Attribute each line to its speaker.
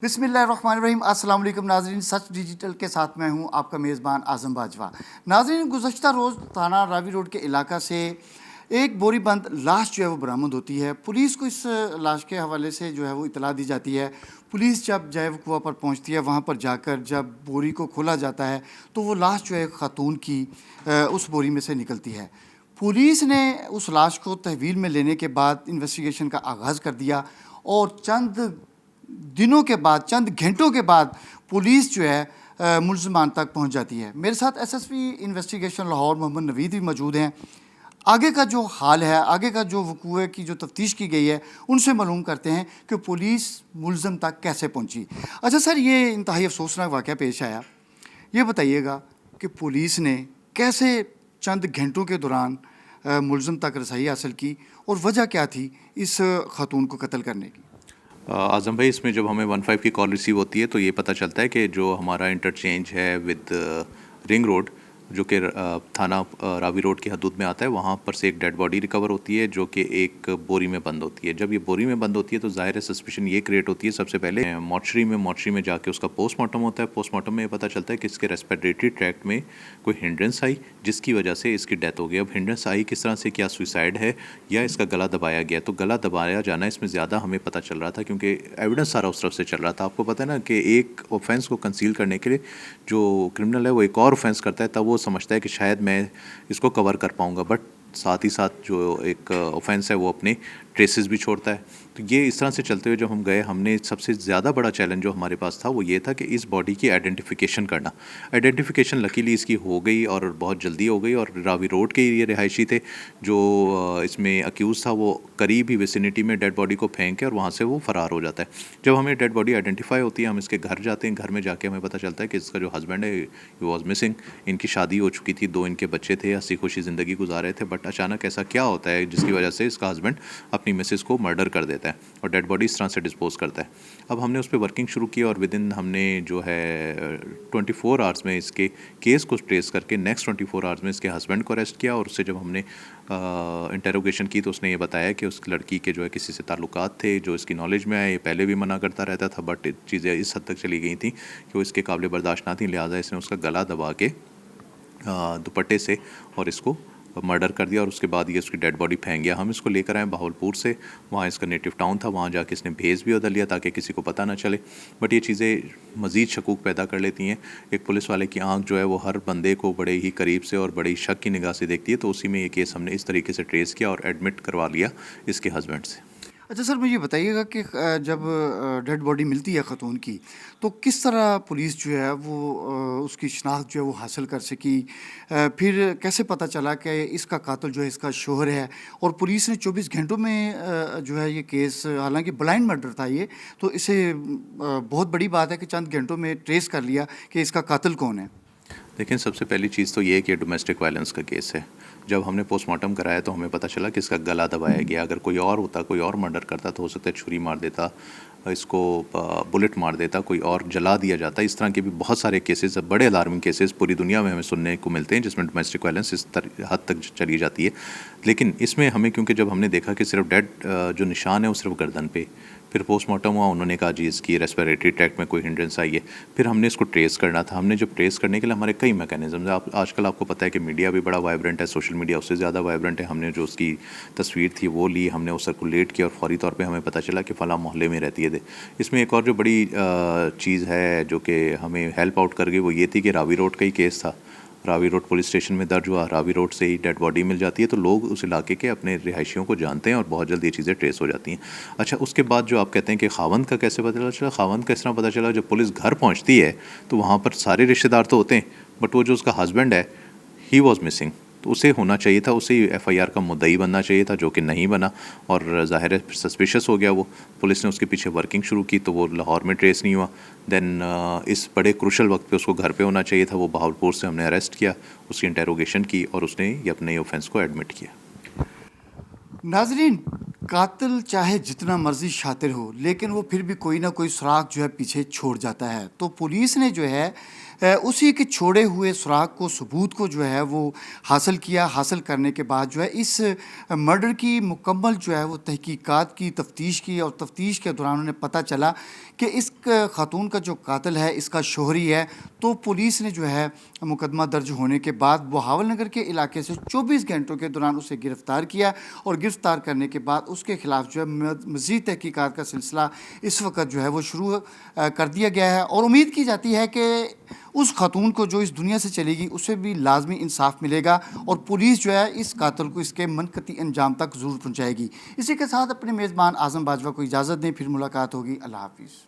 Speaker 1: बिस्मिल्लाहिर्रहमानिर्रहीम। अस्सलाम वालेकुम नाज़रीन, सच डिजिटल के साथ मैं हूं आपका मेज़बान आज़म बाजवा। नाज़रीन, गुज़श्ता रोज़ थाना रावी रोड के इलाका से एक बोरी बंद लाश जो है वो बरामद होती है। पुलिस को इस लाश के हवाले से जो है वो इतला दी जाती है। पुलिस जब जो है वो कुआं पर पहुंचती है, वहां पर जाकर जब बोरी को खोला जाता है तो वो लाश जो है खातून की उस बोरी में से निकलती है। पुलिस ने उस लाश को तहवील में लेने के बाद इन्वेस्टिगेशन का आगाज़ कर दिया और चंद दिनों के बाद, चंद घंटों के बाद पुलिस जो है मुलज़मान तक पहुंच जाती है। मेरे साथ एसएसपी इन्वेस्टिगेशन लाहौर मोहम्मद नवीद भी मौजूद हैं। आगे का जो हाल है, आगे का जो वकूए की जो तफ्तीश की गई है, उनसे मालूम करते हैं कि पुलिस मुलज़म तक कैसे पहुंची। अच्छा सर, ये इंतहाई अफसोसनाक वाक़या पेश आया। ये बताइएगा कि पुलिस ने कैसे चंद घंटों के दौरान मुलज़म तक रसाई हासिल की और वजह क्या थी इस खातून को कत्ल करने की?
Speaker 2: आज़म भाई, इसमें जब हमें 15 की कॉल रिसीव होती है तो ये पता चलता है कि जो हमारा इंटरचेंज है विद रिंग रोड, जो कि थाना रावी रोड की हदूद में आता है, वहाँ पर से एक डेड बॉडी रिकवर होती है जो कि एक बोरी में बंद होती है। जब ये बोरी में बंद होती है तो ज़ाहिर है सस्पिशन ये क्रिएट होती है। सबसे पहले मॉर्चरी में जाके उसका पोस्टमार्टम होता है। पोस्टमार्टम में ये पता चलता है कि इसके रेस्पिरेटरी ट्रैक्ट में कोई हिंड्रेंस आई जिसकी वजह से इसकी डेथ हो गई। अब हिंड्रेंस आई किस तरह से, क्या सुसाइड है या इसका गला दबाया गया? तो गला दबाया जाना इसमें ज़्यादा हमें पता चल रहा था क्योंकि एविडेंस सारा उस तरफ से चल रहा था। आपको पता है ना कि एक ऑफेंस को कंसील करने के लिए जो क्रिमिनल है वो एक और ऑफेंस करता है, तब वो समझता है कि शायद मैं इसको कवर कर पाऊंगा, बट साथ ही साथ जो एक ऑफेंस है वो अपने ट्रेसेस भी छोड़ता है। तो ये इस तरह से चलते हुए जब हम गए, हमने सबसे ज़्यादा बड़ा चैलेंज जो हमारे पास था वो ये था कि इस बॉडी की आइडेंटिफिकेशन करना। आइडेंटिफिकेशन लकीली इसकी हो गई और बहुत जल्दी हो गई, और रावी रोड के ये रिहायशी थे जो इसमें अक्यूज़ था, वो करीब ही विसिनिटी में डेड बॉडी को फेंक के और वहाँ से वो फ़रार हो जाता है। जब हमें डेड बॉडी आइडेंटिफाई होती है, हम इसके घर जाते हैं। घर में जाके हमें पता चलता है कि इसका जो हस्बैंड है ही वॉज मिसिंग। इनकी शादी हो चुकी थी, 2 इनके बच्चे थे, हंसी खुशी ज़िंदगी गुजार रहे थे, बट अचानक ऐसा क्या होता है जिसकी वजह से इसका हस्बैंड अपनी मिसेस को मर्डर कर देता है और डेड बॉडी इस तरह से डिस्पोज करता है। अब हमने उस पर वर्किंग शुरू की और विद इन हमने जो है 24 आवर्स में इसके केस को ट्रेस करके नेक्स्ट 24 आवर्स में इसके हस्बैंड को अरेस्ट किया। और उससे जब हमने इंटेरोगेशन की तो उसने ये बताया कि उस लड़की के जो है किसी से ताल्लुकात थे जो इसकी नॉलेज में आए। ये पहले भी मना करता रहता था, बट चीज़ें इस हद तक चली गई थी कि वो इसके काबिल बर्दाश्त ना थी, लिहाजा इसने उसका गला दबा के दुपट्टे से और इसको मर्डर कर दिया। और उसके बाद ये उसकी डेड बॉडी फेंक गया। हम इसको लेकर आए बहावलपुर से, वहाँ इसका नेटिव टाउन था, वहाँ जाके इसने भेज भी बदल लिया ताकि किसी को पता ना चले। बट ये चीज़ें मज़ीद शकूक पैदा कर लेती हैं। एक पुलिस वाले की आंख जो है वो हर बंदे को बड़े ही करीब से और बड़ी शक की निगाह से देखती है। तो उसी में ये केस हमने इस तरीके से ट्रेस किया और एडमिट करवा लिया इसके हस्बैंड से।
Speaker 1: अच्छा सर, मुझे बताइएगा कि जब डेड बॉडी मिलती है ख़तून की, तो किस तरह पुलिस जो है वो उसकी शनाख्त जो है वो हासिल कर सकी? फिर कैसे पता चला कि इसका कातिल जो है इसका शौहर है? और पुलिस ने 24 घंटों में जो है ये केस, हालांकि ब्लाइंड मर्डर था ये, तो इसे बहुत बड़ी बात है कि चंद घंटों में ट्रेस कर लिया कि इसका कातिल कौन है।
Speaker 2: लेकिन सबसे पहली चीज़ तो ये है कि डोमेस्टिक वायलेंस का केस है। जब हमने पोस्टमार्टम कराया तो हमें पता चला कि इसका गला दबाया गया। अगर कोई और होता, कोई और मर्डर करता तो हो सकता है छुरी मार देता, इसको बुलेट मार देता, कोई और जला दिया जाता। इस तरह के भी बहुत सारे केसेस, बड़े अलार्मिंग केसेस पूरी दुनिया में हमें सुनने को मिलते हैं जिसमें डोमेस्टिक वायलेंस इस हद तक चली जाती है। लेकिन इसमें हमें, क्योंकि जब हमने देखा कि सिर्फ डेड जो निशान है वो सिर्फ गर्दन पे, फिर पोस्टमार्टम हुआ, उन्होंने कहा जी इसकी रेस्पिरेटरी ट्रैक्ट में कोई हिंड्रेंस आई है। फिर हमने इसको ट्रेस करना था। हमने जब ट्रेस करने के लिए हमारे कई मैकेनिज्म है। आजकल आपको पता है कि मीडिया भी बड़ा वाइब्रेंट है, सोशल मीडिया उससे ज़्यादा वाइब्रेंट है। हमने जो उसकी तस्वीर थी वो ली, हमने वो सर्कुलेट किया और फौरी तौर पे हमें पता चला कि फ़लाँ मोहल्ले में रहती है। इसमें एक और जो बड़ी चीज़ है जो कि हमें हेल्प आउट कर गई वो ये थी कि रावी रोड का ही केस था। रावी रोड पुलिस स्टेशन में दर्ज हुआ, रावी रोड से ही डेड बॉडी मिल जाती है, तो लोग उस इलाके के अपने रिहायशियों को जानते हैं और बहुत जल्द ये चीज़ें ट्रेस हो जाती हैं। अच्छा, उसके बाद जो आप कहते हैं कि खावंद का कैसे पता चला? खावंद का इस तरह पता चला, जब पुलिस घर पहुंचती है तो वहाँ पर सारे रिश्तेदार तो होते हैं, बट वो जो उसका हस्बैंड है ही वॉज मिसिंग। तो उसे होना चाहिए था, उसे एफआईआर का मुद्दई बनना चाहिए था, जो कि नहीं बना और ज़ाहिर है सस्पिशियस हो गया वो। पुलिस ने उसके पीछे वर्किंग शुरू की तो वो लाहौर में ट्रेस नहीं हुआ। देन इस बड़े क्रूशल वक्त पे उसको घर पे होना चाहिए था। वो बहावलपुर से हमने अरेस्ट किया, उसकी इंटेरोगेशन की और उसने ये अपने ऑफेंस को एडमिट किया।
Speaker 1: नाजरीन, कातिल चाहे जितना मर्जी शातिर हो, लेकिन वो फिर भी कोई ना कोई सुराग जो है पीछे छोड़ जाता है। तो पुलिस ने जो है उसी के छोड़े हुए सुराग को, सबूत को जो है वो हासिल किया। हासिल करने के बाद जो है इस मर्डर की मुकम्मल जो है वो तहकीकात की, तफ्तीश की, और तफ्तीश के दौरान उन्हें पता चला कि इस खातून का जो कातिल है इसका शोहरी है। तो पुलिस ने जो है मुकदमा दर्ज होने के बाद बहावल नगर के इलाके से 24 घंटों के दौरान उसे गिरफ़्तार किया, और गिरफ़्तार करने के बाद उसके ख़िलाफ़ जो है मज़ीद तहकीकात का सिलसिला इस वक्त जो है वो शुरू कर दिया गया है। और उम्मीद की जाती है कि उस खातून को जो इस दुनिया से चलेगी उसे भी लाजमी इंसाफ मिलेगा, और पुलिस जो है इस कातिल को इसके मनकती अंजाम तक ज़रूर पहुँचाएगी। इसी के साथ अपने मेज़बान आज़म बाजवा को इजाज़त दें, फिर मुलाकात होगी। अल्लाह हाफिज़।